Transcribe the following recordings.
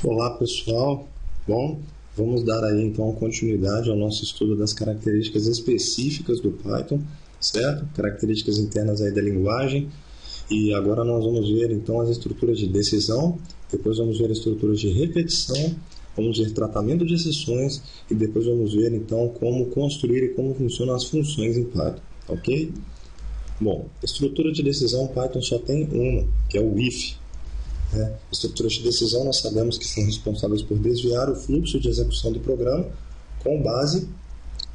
Olá pessoal, bom, vamos dar aí então continuidade ao nosso estudo das características específicas do Python, certo? Características internas aí da linguagem, e agora nós vamos ver então as estruturas de decisão, depois vamos ver estruturas de repetição, vamos ver tratamento de exceções e depois vamos ver então como construir e como funcionam as funções em Python, ok? Bom, estrutura de decisão Python só tem uma, que é o if. Estruturas de decisão nós sabemos que são responsáveis por desviar o fluxo de execução do programa com base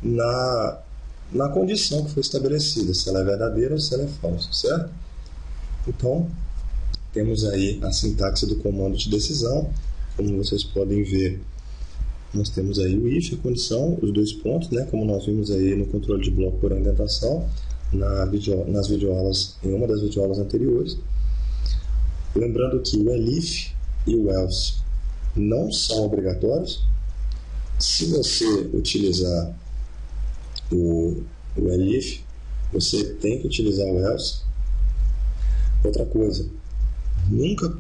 na condição que foi estabelecida, se ela é verdadeira ou se ela é falsa, certo? Então, temos aí a sintaxe do comando de decisão. Como vocês podem ver, nós temos aí o if, a condição, os dois pontos, como nós vimos aí no controle de bloco por indentação, nas videoaulas, em uma das videoaulas anteriores. Lembrando que o elif e o else não são obrigatórios. Se você utilizar o elif, você tem que utilizar o else. Outra coisa, nunca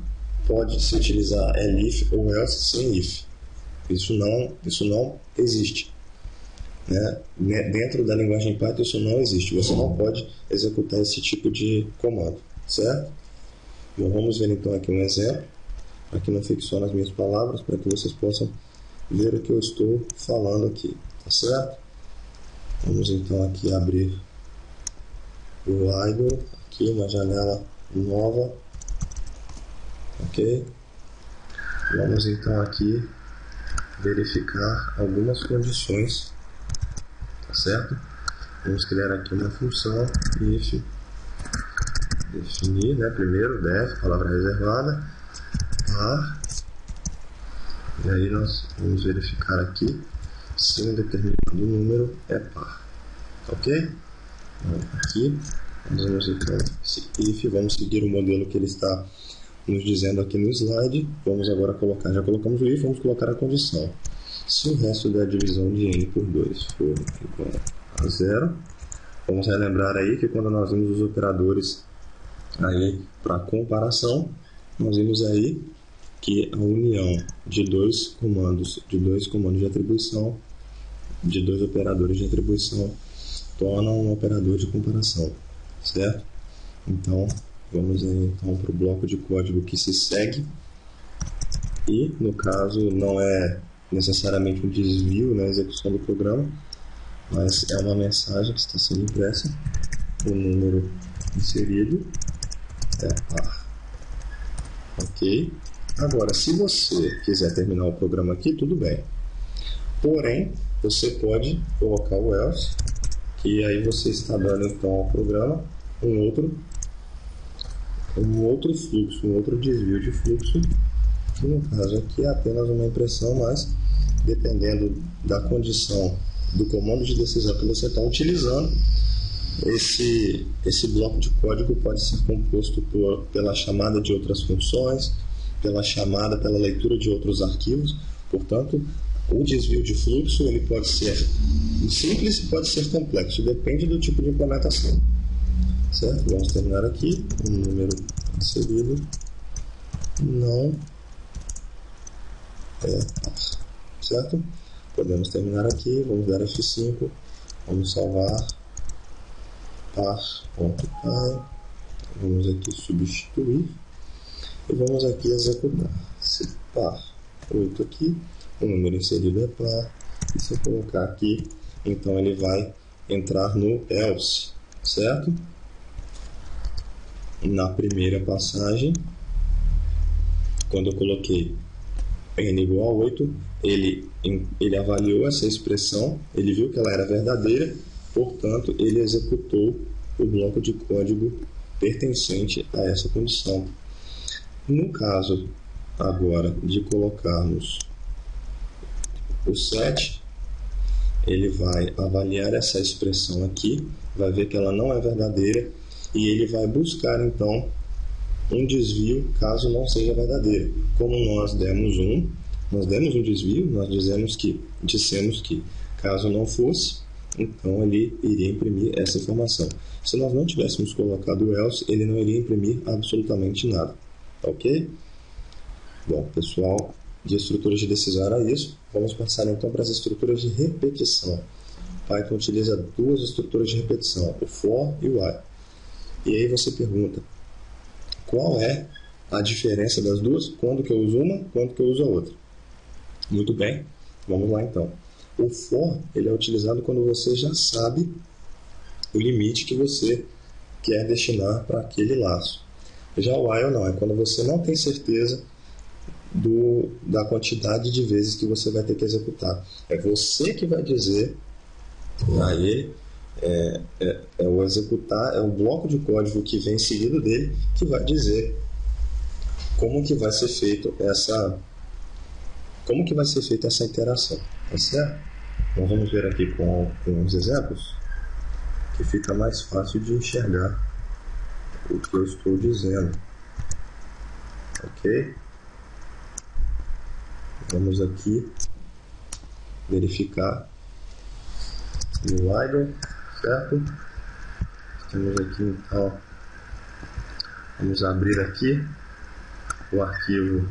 pode se utilizar elif ou else sem if. Isso não existe. Dentro da linguagem Python isso não existe. Você não pode executar esse tipo de comando, certo? Bom, vamos ver então aqui um exemplo, para que não fique só nas minhas palavras, para que vocês possam ver o que eu estou falando aqui, tá certo? Vamos então aqui abrir o idle, aqui uma janela nova, ok? Vamos então aqui verificar algumas condições, tá certo? Vamos criar aqui uma função if definir, primeiro def, palavra reservada, par, e aí nós vamos verificar aqui se um determinado número é par, ok? Então, aqui nós vamos então esse if, vamos seguir o modelo que ele está nos dizendo aqui no slide. Vamos agora colocar, já colocamos o if, vamos colocar a condição. Se o resto da divisão de n por 2 for igual a 0, vamos relembrar aí que quando nós vimos os operadores aí para comparação, nós vimos aí que a união de dois comandos de atribuição, de dois operadores de atribuição, torna um operador de comparação, certo? Então, vamos aí então para o bloco de código que se segue, e no caso não é necessariamente um desvio na execução do programa, mas é uma mensagem que está sendo impressa, o número inserido é par, ok? Agora, se você quiser terminar o programa aqui, tudo bem. Porém, você pode colocar o else, que aí você está dando então ao programa um outro fluxo, um outro desvio de fluxo, que no caso aqui é apenas uma impressão, mas dependendo da condição do comando de decisão que você está utilizando, esse bloco de código pode ser composto pela chamada de outras funções, pela leitura de outros arquivos. Portanto, o desvio de fluxo ele pode ser simples e pode ser complexo, depende do tipo de implementação, certo? Vamos terminar aqui, o número inserido não é par, certo? Podemos terminar aqui, vamos dar F5, vamos salvar par.py, vamos aqui substituir e vamos aqui executar. Se par 8 aqui, o número inserido é par, e se eu colocar aqui, então ele vai entrar no else, certo? Na primeira passagem, quando eu coloquei n igual a 8, ele avaliou essa expressão, ele viu que ela era verdadeira, portanto, ele executou o bloco de código pertencente a essa condição. No caso, agora, de colocarmos o set, ele vai avaliar essa expressão aqui, vai ver que ela não é verdadeira, e ele vai buscar, então, um desvio caso não seja verdadeira. Como nós demos um desvio, nós dissemos que caso não fosse, então ele iria imprimir essa informação. Se nós não tivéssemos colocado o else, ele não iria imprimir absolutamente nada, ok? Bom, pessoal, de estruturas de decisão era isso. Vamos passar então para as estruturas de repetição. Python utiliza duas estruturas de repetição, o for e o while. E aí você pergunta, qual é a diferença das duas? Quando que eu uso uma, quando que eu uso a outra? Muito bem, vamos lá então. O for, ele é utilizado quando você já sabe o limite que você quer destinar para aquele laço. Já o while não, é quando você não tem certeza da quantidade de vezes que você vai ter que executar. É você que vai dizer a ele, o executar, é o bloco de código que vem seguido dele que vai dizer como que vai ser feito essa interação, tá certo? Então vamos ver aqui com os exemplos, que fica mais fácil de enxergar o que eu estou dizendo, ok? Vamos aqui verificar o while, certo? Temos aqui então, vamos abrir aqui o arquivo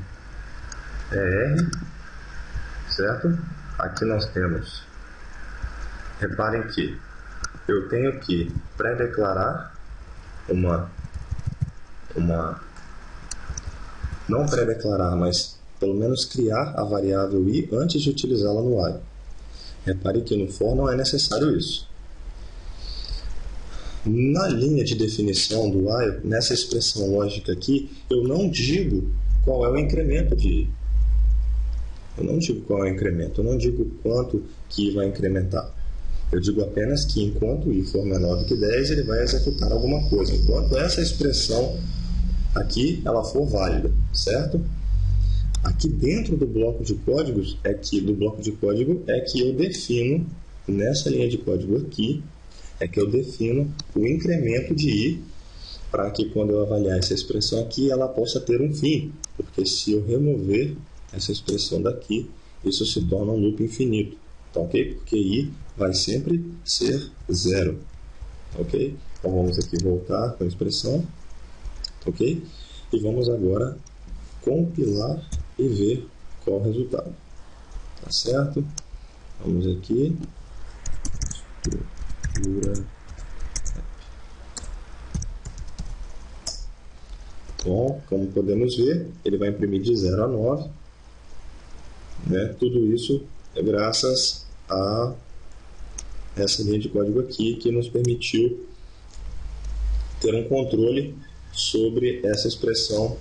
ER, certo? Aqui nós temos, reparem que eu tenho que pré-declarar não pré-declarar, mas pelo menos criar a variável i antes de utilizá-la no while. Repare que no for não é necessário isso. Na linha de definição do while, nessa expressão lógica aqui, eu não digo qual é o incremento de i. Eu não digo qual é o incremento, eu não digo quanto que i vai incrementar. Eu digo apenas que enquanto i for menor do que 10, ele vai executar alguma coisa. Enquanto essa expressão aqui ela for válida, certo? Aqui dentro do bloco de códigos é que eu defino, nessa linha de código aqui, é que eu defino o incremento de i para que quando eu avaliar essa expressão aqui, ela possa ter um fim. Porque se eu remover essa expressão daqui, isso se torna um loop infinito. Tá ok? Porque i vai sempre ser 0. Ok? Então vamos aqui voltar com a expressão. Ok? E vamos agora compilar e ver qual o resultado. Tá certo? Vamos aqui. Estrutura. Bom, como podemos ver, ele vai imprimir de 0 a 9. Né? Tudo isso é graças a essa linha de código aqui que nos permitiu ter um controle sobre essa expressão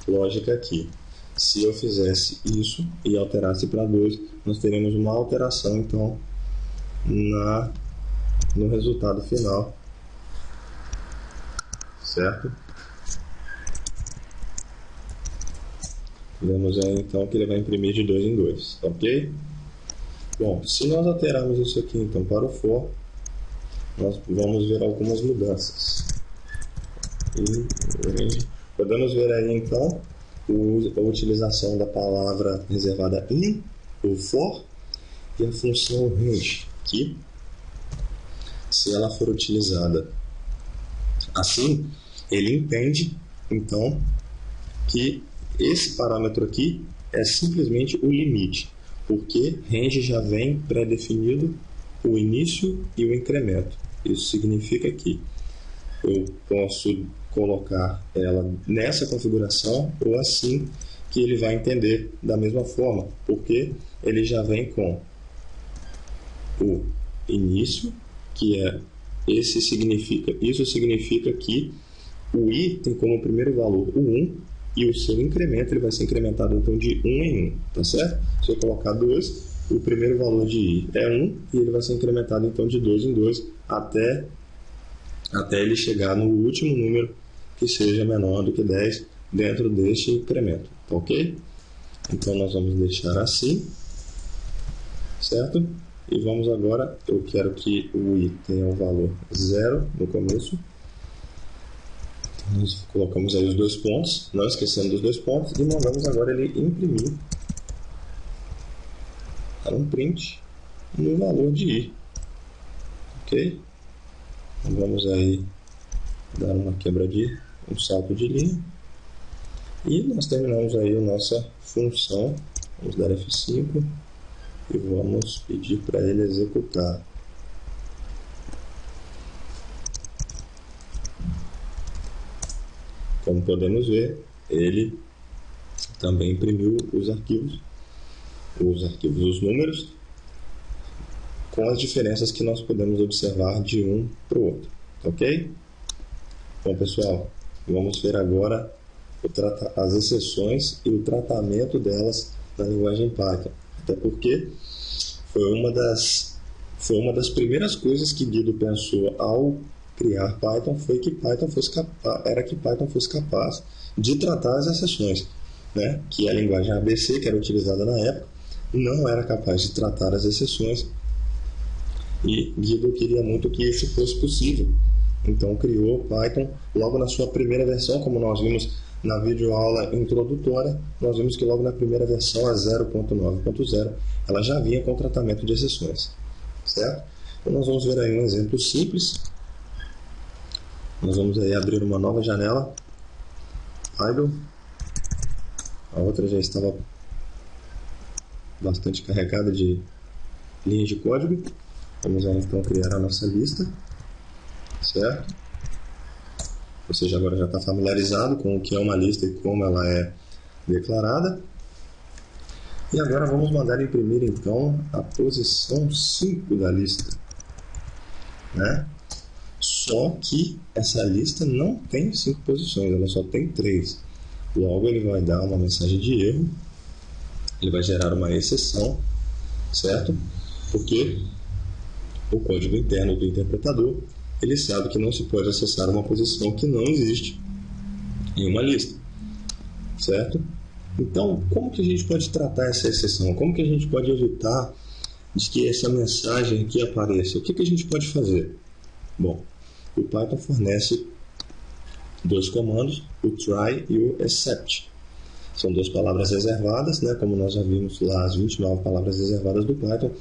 lógica aqui. Se eu fizesse isso e alterasse para 2, nós teremos uma alteração então no resultado final, certo? Vemos aí então que ele vai imprimir de 2 em 2, ok? Bom, se nós alterarmos isso aqui então para o for, nós vamos ver algumas mudanças. Podemos ver aí então a utilização da palavra reservada in, o for, e a função range, que se ela for utilizada assim, ele entende então que esse parâmetro aqui é simplesmente o limite, porque range já vem pré-definido o início e o incremento. Isso significa que eu posso colocar ela nessa configuração ou assim, que ele vai entender da mesma forma, porque ele já vem com o início, que é isso significa que o i tem como primeiro valor o 1 e o seu incremento ele vai ser incrementado então de 1 em 1, tá certo? Se eu colocar 2, o primeiro valor de i é 1 e ele vai ser incrementado então de 2 em 2 até ele chegar no último número que seja menor do que 10 dentro deste incremento, tá ok? Então nós vamos deixar assim, certo? E vamos agora, eu quero que o i tenha um valor 0 no começo. Nós colocamos aí os 2 pontos, não esquecendo dos 2 pontos, e mandamos agora ele imprimir para um print no valor de i, ok? Então vamos aí dar uma quebra um salto de linha, e nós terminamos aí a nossa função Vamos dar F5 e vamos pedir para ele executar. Como podemos ver, ele também imprimiu os números, com as diferenças que nós podemos observar de um para o outro, ok? Bom, pessoal, vamos ver agora as exceções e o tratamento delas na linguagem Python. Até porque foi uma das primeiras coisas que Guido pensou ao criar Python, foi que Python fosse capaz de tratar as exceções, né? Que a linguagem ABC, que era utilizada na época, não era capaz de tratar as exceções, e Guido queria muito que isso fosse possível. Então criou Python logo na sua primeira versão, como nós vimos na videoaula introdutória. Nós vimos que logo na primeira versão, a 0.9.0, ela já vinha com tratamento de exceções, certo? Então nós vamos ver aí um exemplo simples. Nós vamos aí abrir uma nova janela, idle. A outra já estava bastante carregada de linhas de código. Vamos aí então criar a nossa lista, certo? Você agora já está familiarizado com o que é uma lista e como ela é declarada. E agora vamos mandar imprimir então a posição 5 da lista, né? Só que essa lista não tem 5 posições, ela só tem 3. Logo ele vai dar uma mensagem de erro, ele vai gerar uma exceção, certo? Porque o código interno do interpretador, ele sabe que não se pode acessar uma posição que não existe em uma lista, certo? Então, como que a gente pode tratar essa exceção? Como que a gente pode evitar de que essa mensagem aqui apareça? O que a gente pode fazer? Bom, o Python fornece 2 comandos, o try e o except. São 2 palavras reservadas, né? Como nós já vimos lá, as 29 palavras reservadas do Python.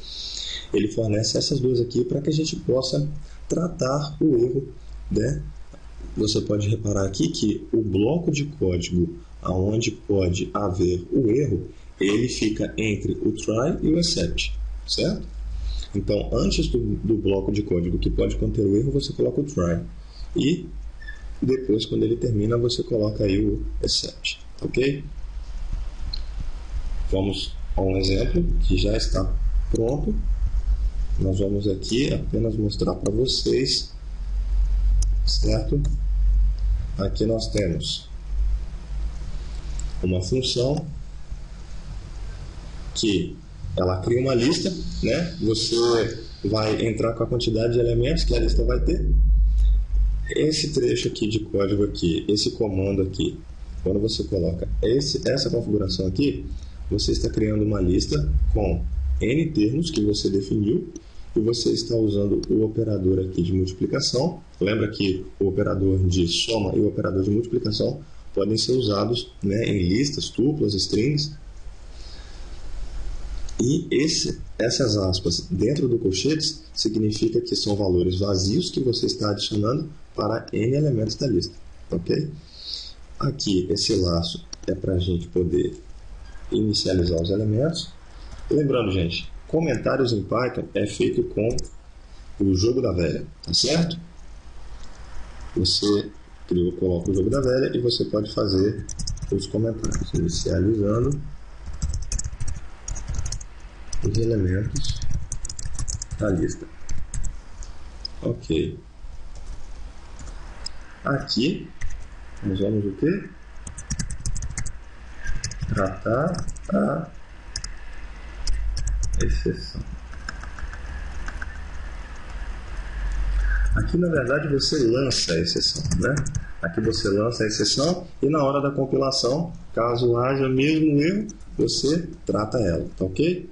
Ele fornece essas 2 aqui para que a gente possa tratar o erro, né? Você pode reparar aqui que o bloco de código onde pode haver o erro, ele fica entre o try e o except, certo? Então, antes do bloco de código que pode conter o erro, você coloca o try. E depois, quando ele termina, você coloca aí o except, ok? Vamos a um exemplo que já está pronto. Nós vamos aqui apenas mostrar para vocês, certo? Aqui nós temos uma função que ela cria uma lista, né? Você vai entrar com a quantidade de elementos que a lista vai ter. Esse trecho aqui de código aqui, esse comando aqui, quando você coloca essa configuração aqui, você está criando uma lista com N termos que você definiu e você está usando o operador aqui de multiplicação. Lembra que o operador de soma e o operador de multiplicação podem ser usados, né, em listas, tuplas, strings. E essas aspas dentro do colchetes significa que são valores vazios que você está adicionando para N elementos da lista, ok? Aqui, esse laço é para a gente poder inicializar os elementos. Lembrando, gente, comentários em Python é feito com o jogo da velha, tá certo? Você coloca o jogo da velha e você pode fazer os comentários, inicializando os elementos da lista. Ok. Aqui, nós vamos o quê? Tratar a exceção. Aqui, na verdade, você lança a exceção, né? Aqui você lança a exceção e na hora da compilação, caso haja mesmo erro, você trata ela, tá ok?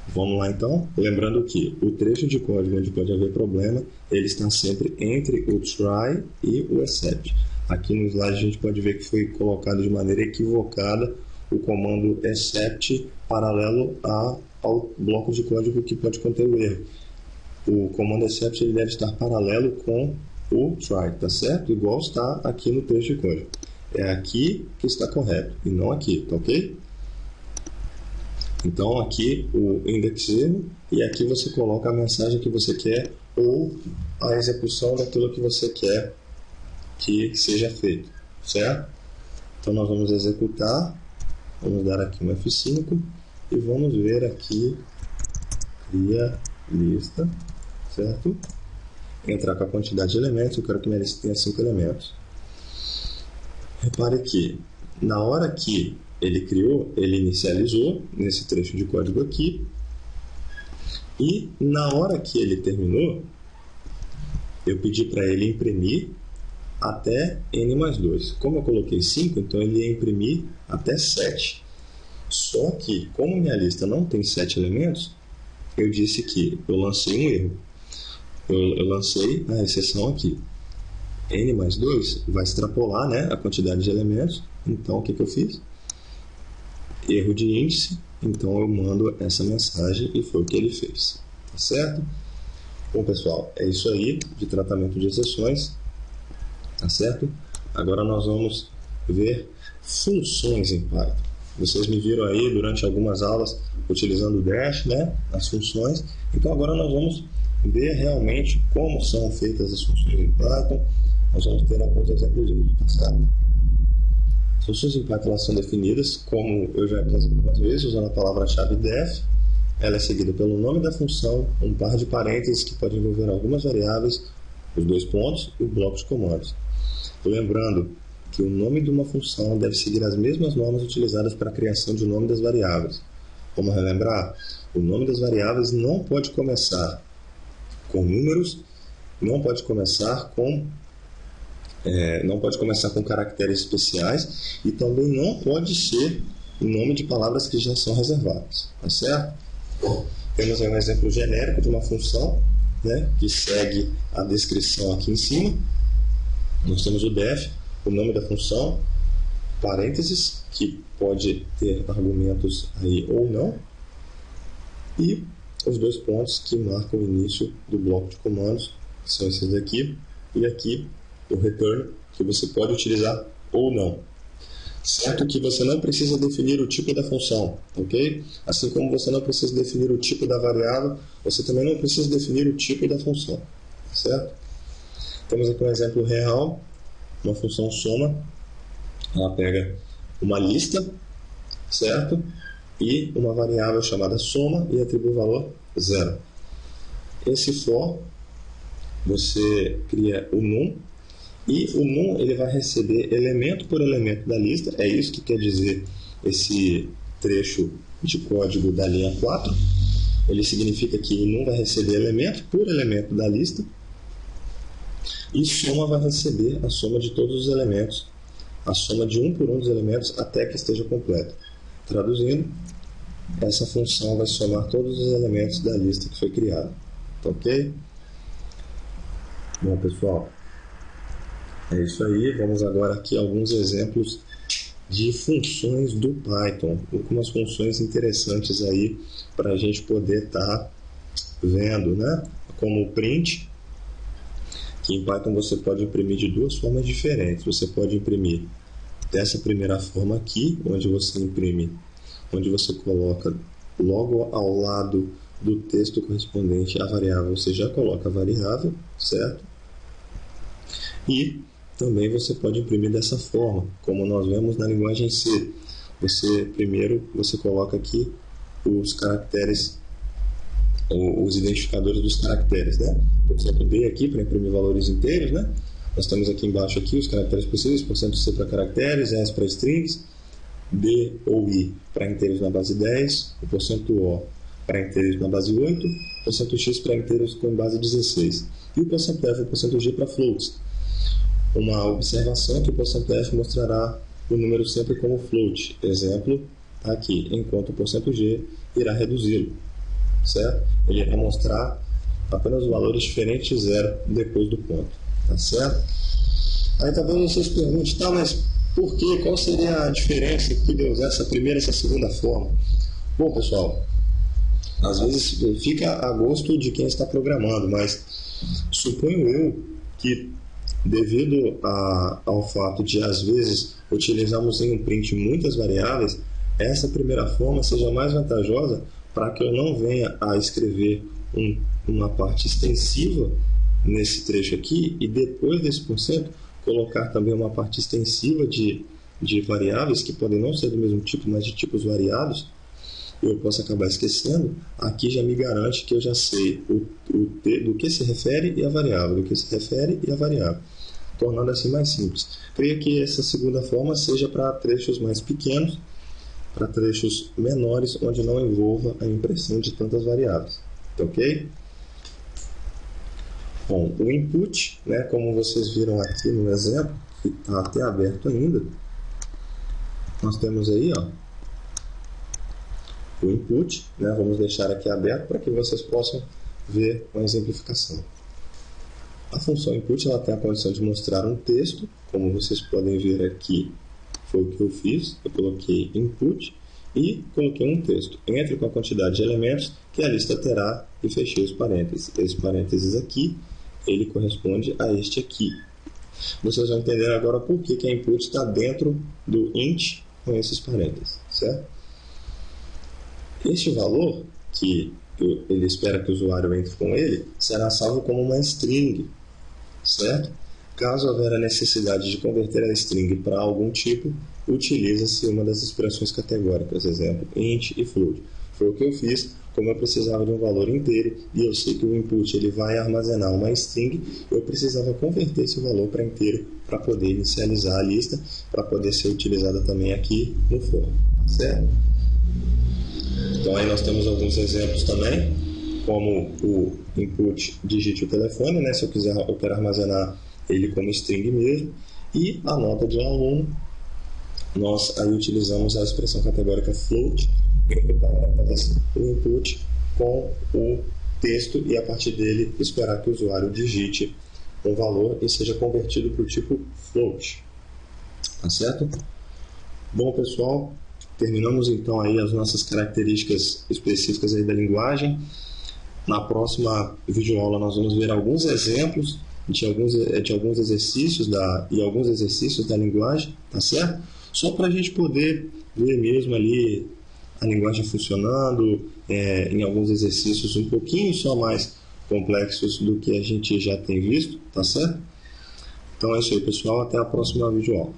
Vamos lá então, lembrando que o trecho de código onde pode haver problema, ele está sempre entre o try e o except. Aqui no slide a gente pode ver que foi colocado de maneira equivocada o comando except paralelo ao bloco de código que pode conter o erro. O comando except ele deve estar paralelo com o try, tá certo? Igual está aqui no trecho de código. É aqui que está correto e não aqui, tá ok? Então aqui o index erro, e aqui você coloca a mensagem que você quer ou a execução daquilo que você quer que seja feito, certo? Então nós vamos executar, vamos dar aqui um F5 e vamos ver aqui, cria lista, certo? Entrar com a quantidade de elementos, eu quero que minha lista tenha 5 elementos. Repare que na hora que ele criou, ele inicializou nesse trecho de código aqui, e na hora que ele terminou, eu pedi para ele imprimir até n mais 2. Como eu coloquei 5, então ele ia imprimir até 7. Só que, como minha lista não tem 7 elementos, eu disse que eu lancei um erro. Eu lancei a exceção aqui. N mais 2 vai extrapolar, né, a quantidade de elementos. Então, o que eu fiz? Erro de índice. Então, eu mando essa mensagem e foi o que ele fez. Tá certo? Bom, pessoal, é isso aí de tratamento de exceções. Tá certo? Agora nós vamos ver funções em Python. Vocês me viram aí durante algumas aulas utilizando o dash, né, as funções. Então agora nós vamos ver realmente como são feitas as funções em Python. Nós vamos ter alguns exemplos disso, tá certo? As funções em Python elas são definidas, como eu já apresentei algumas vezes, usando a palavra-chave def. Ela é seguida pelo nome da função, um par de parênteses que pode envolver algumas variáveis, os 2 pontos e o bloco de comandos. Lembrando que o nome de uma função deve seguir as mesmas normas utilizadas para a criação de nome das variáveis. Vamos relembrar? O nome das variáveis não pode começar com números, não pode começar com caracteres especiais e também não pode ser o nome de palavras que já são reservadas. Tá certo? Temos aí um exemplo genérico de uma função, né, que segue a descrição aqui em cima. Nós temos o def, o nome da função, parênteses, que pode ter argumentos aí ou não, e os 2 pontos que marcam o início do bloco de comandos, que são esses daqui, e aqui o return, que você pode utilizar ou não. Certo que você não precisa definir o tipo da função, ok? Assim como você não precisa definir o tipo da variável, você também não precisa definir o tipo da função, certo? Temos aqui um exemplo real, uma função soma. Ela pega uma lista, certo? E uma variável chamada soma e atribui o valor 0. Esse for, você cria o num, e o num ele vai receber elemento por elemento da lista. É isso que quer dizer esse trecho de código da linha 4. Ele significa que o num vai receber elemento por elemento da lista. E soma vai receber a soma de todos os elementos, a soma de um por um dos elementos até que esteja completo. Traduzindo, essa função vai somar todos os elementos da lista que foi criada. Tá ok? Bom, pessoal, é isso aí. Vamos agora aqui a alguns exemplos de funções do Python. Algumas funções interessantes aí para a gente poder estar vendo, né? Como o print, que em Python você pode imprimir de 2 formas diferentes. Você pode imprimir dessa primeira forma aqui, onde você imprime, onde você coloca logo ao lado do texto correspondente à variável, você já coloca a variável, certo? E também você pode imprimir dessa forma, como nós vemos na linguagem C. Primeiro você coloca aqui os caracteres, os identificadores dos caracteres, né? Por exemplo, D aqui para imprimir valores inteiros, né? Nós temos aqui embaixo aqui os caracteres possíveis, %C para caracteres, S para strings, D ou I para inteiros na base 10, o %O para inteiros na base 8, %X para inteiros com base 16 e o %F e o %G para floats. Uma observação que o %F mostrará o número sempre como float, exemplo aqui, enquanto o %G irá reduzi-lo, certo? Ele irá mostrar apenas os valores diferentes de zero depois do ponto, tá certo? Aí talvez vocês perguntem, tá, mas por quê? Qual seria a diferença aqui de usar essa primeira e essa segunda forma? Bom, pessoal, às vezes fica a gosto de quem está programando, mas suponho eu que devido ao fato de às vezes utilizarmos em um print muitas variáveis, essa primeira forma seja mais vantajosa para que eu não venha a escrever uma parte extensiva nesse trecho aqui e depois desse porcento colocar também uma parte extensiva de variáveis que podem não ser do mesmo tipo, mas de tipos variados, eu posso acabar esquecendo. Aqui já me garante que eu já sei do que se refere e a variável, do que se refere e a variável, tornando assim mais simples. Creio que essa segunda forma seja para trechos mais pequenos, para trechos menores, onde não envolva a impressão de tantas variáveis. Ok? Bom, o input, né, como vocês viram aqui no exemplo, que está até aberto ainda, nós temos aí, ó, o input, né, vamos deixar aqui aberto para que vocês possam ver uma exemplificação. A função input ela tem a condição de mostrar um texto, como vocês podem ver aqui, foi o que eu fiz, eu coloquei input e coloquei um texto, entre com a quantidade de elementos que a lista terá e fechei os parênteses. Esse parênteses aqui, ele corresponde a este aqui. Vocês vão entender agora por que a input está dentro do int com esses parênteses, certo? Este valor, que ele espera que o usuário entre com ele, será salvo como uma string, certo? Caso houver a necessidade de converter a string para algum tipo, utiliza-se uma das expressões categóricas, exemplo, int e float. Foi o que eu fiz, como eu precisava de um valor inteiro e eu sei que o input ele vai armazenar uma string, eu precisava converter esse valor para inteiro para poder inicializar a lista, para poder ser utilizada também aqui no for, certo? Então aí nós temos alguns exemplos também, como o input digite o telefone, né? Se eu quero armazenar ele como string mesmo, e a nota de um aluno, nós aí utilizamos a expressão categórica float, o input com o texto e a partir dele esperar que o usuário digite um valor e seja convertido para o tipo float. Tá certo? Bom, pessoal, terminamos então aí as nossas características específicas aí da linguagem. Na próxima videoaula nós vamos ver alguns exemplos de alguns exercícios da linguagem, tá certo? Só para a gente poder ver mesmo ali a linguagem funcionando, em alguns exercícios um pouquinho só mais complexos do que a gente já tem visto, tá certo? Então é isso aí, pessoal, até a próxima videoaula.